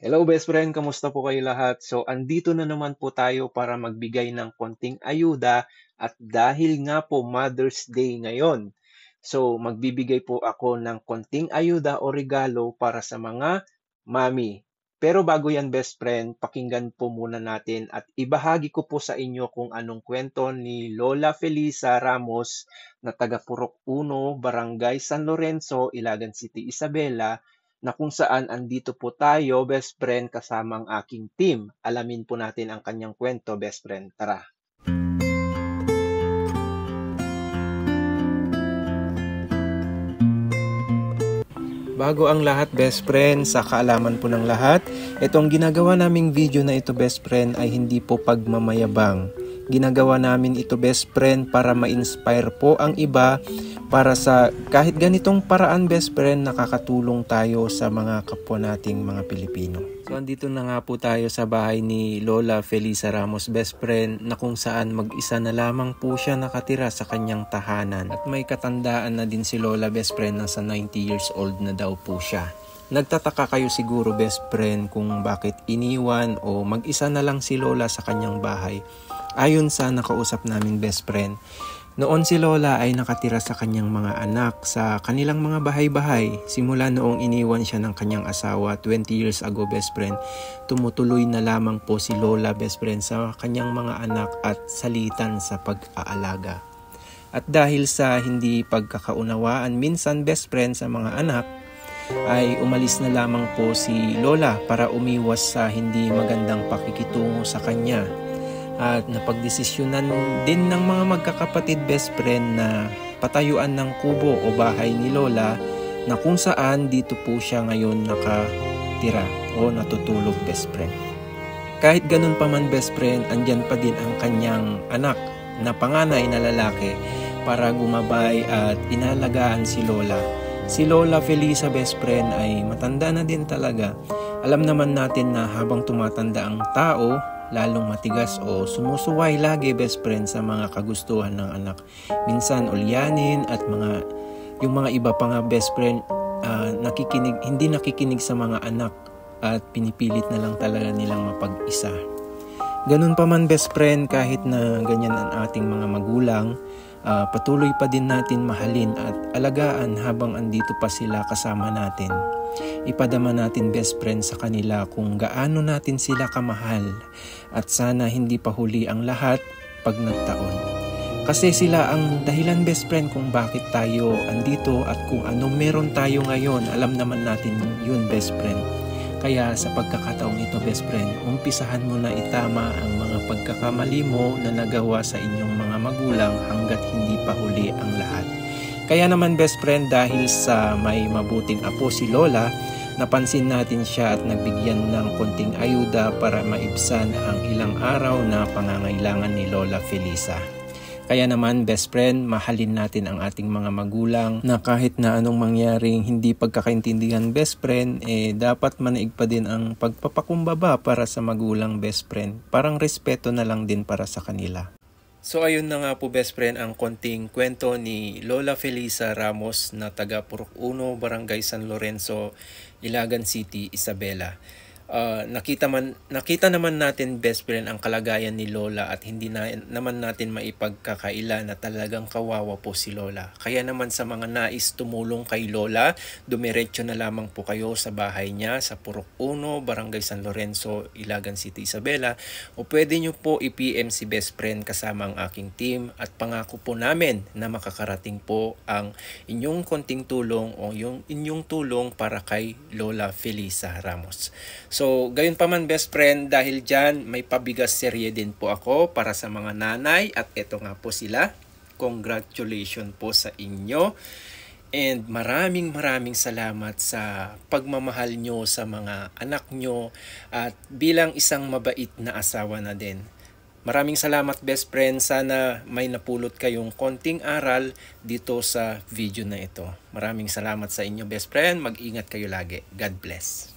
Hello best friend, kamusta po kayo lahat? So, andito na naman po tayo para magbigay ng konting ayuda at dahil nga po Mother's Day ngayon. So, magbibigay po ako ng konting ayuda o regalo para sa mga mami. Pero bago yan best friend, pakinggan po muna natin at ibahagi ko po sa inyo kung anong kwento ni Lola Felisa Ramos na taga Purok 1, Barangay San Lorenzo, Ilagan City, Isabela, na kung saan andito po tayo, best friend, kasama ang aking team. Alamin po natin ang kanyang kwento, best friend. Tara! Bago ang lahat best friend, sa kaalaman po ng lahat, itong ginagawa naming video na ito best friend ay hindi po pagmamayabang. Ginagawa namin ito best friend para ma-inspire po ang iba para sa kahit ganitong paraan best friend nakakatulong tayo sa mga kapwa nating mga Pilipino. So andito na nga po tayo sa bahay ni Lola Felisa Ramos best friend na kung saan mag-isa na lamang po siya nakatira sa kanyang tahanan. At may katandaan na din si Lola best friend, nasa 90 years old na daw po siya. Nagtataka kayo siguro best friend kung bakit iniwan o mag-isa na lang si Lola sa kanyang bahay. Ayon sa nakausap namin best friend, noon si Lola ay nakatira sa kanyang mga anak sa kanilang mga bahay-bahay. Simula noong iniwan siya ng kanyang asawa 20 years ago best friend, tumutuloy na lamang po si Lola best friend sa kanyang mga anak at salitan sa pag-aalaga. At dahil sa hindi pagkakaunawaan minsan best friend sa mga anak, ay umalis na lamang po si Lola para umiwas sa hindi magandang pakikitungo sa kanya. At napagdesisyonan din ng mga magkakapatid best friend na patayuan ng kubo o bahay ni Lola na kung saan dito po siya ngayon nakatira o natutulog best friend. Kahit ganun pa man best friend, andyan pa din ang kanyang anak na panganay na lalaki para gumabay at inalagaan si Lola. Si Lola Felisa best friend ay matanda na din talaga. Alam naman natin na habang tumatanda ang tao, lalong matigas o sumusuway lagi best friend sa mga kagustuhan ng anak. Minsan ulyanin at yung mga iba pa nga best friend hindi nakikinig sa mga anak at pinipilit na lang talaga nilang mapag-isa. Ganun pa man best friend, kahit na ganyan ang ating mga magulang, patuloy pa din natin mahalin at alagaan habang andito pa sila kasama natin. Ipadama natin best friend sa kanila kung gaano natin sila kamahal at sana hindi pa huli ang lahat pag nagtaon. Kasi sila ang dahilan best friend kung bakit tayo andito at kung ano meron tayo ngayon, alam naman natin yun best friend. Kaya sa pagkakataong ito best friend, umpisahan mo na itama ang mga pagkakamali mo na nagawa sa inyong mga magulang hanggat hindi pa huli ang lahat. Kaya naman best friend, dahil sa may mabuting apo si Lola, napansin natin siya at nagbigyan ng konting ayuda para maibsan ang ilang araw na pangangailangan ni Lola Felisa. Kaya naman best friend, mahalin natin ang ating mga magulang na kahit na anong mangyaring hindi pagkakaintindihan best friend, dapat manaig pa din ang pagpapakumbaba para sa magulang best friend. Parang respeto na lang din para sa kanila. So ayun na nga po best friend ang konting kwento ni Lola Felisa Ramos na taga Purok 1, Barangay San Lorenzo, Ilagan City, Isabela. Nakita naman natin best friend ang kalagayan ni Lola at hindi naman natin maipagkakaila na talagang kawawa po si Lola. Kaya naman sa mga nais tumulong kay Lola, dumiretso na lamang po kayo sa bahay niya sa Purok 1, Barangay San Lorenzo, Ilagan City, Isabela, o pwede nyo po i-PM si best friend kasama ang aking team at pangako po namin na makakarating po ang inyong konting tulong o yung inyong tulong para kay Lola Felisa Ramos. So, gayon pa man best friend, dahil dyan may pabigas serye din po ako para sa mga nanay at eto nga po sila. Congratulations po sa inyo and maraming salamat sa pagmamahal nyo sa mga anak nyo at bilang isang mabait na asawa na din. Maraming salamat best friend, sana may napulot kayong konting aral dito sa video na ito. Maraming salamat sa inyo best friend, mag-ingat kayo lagi. God bless.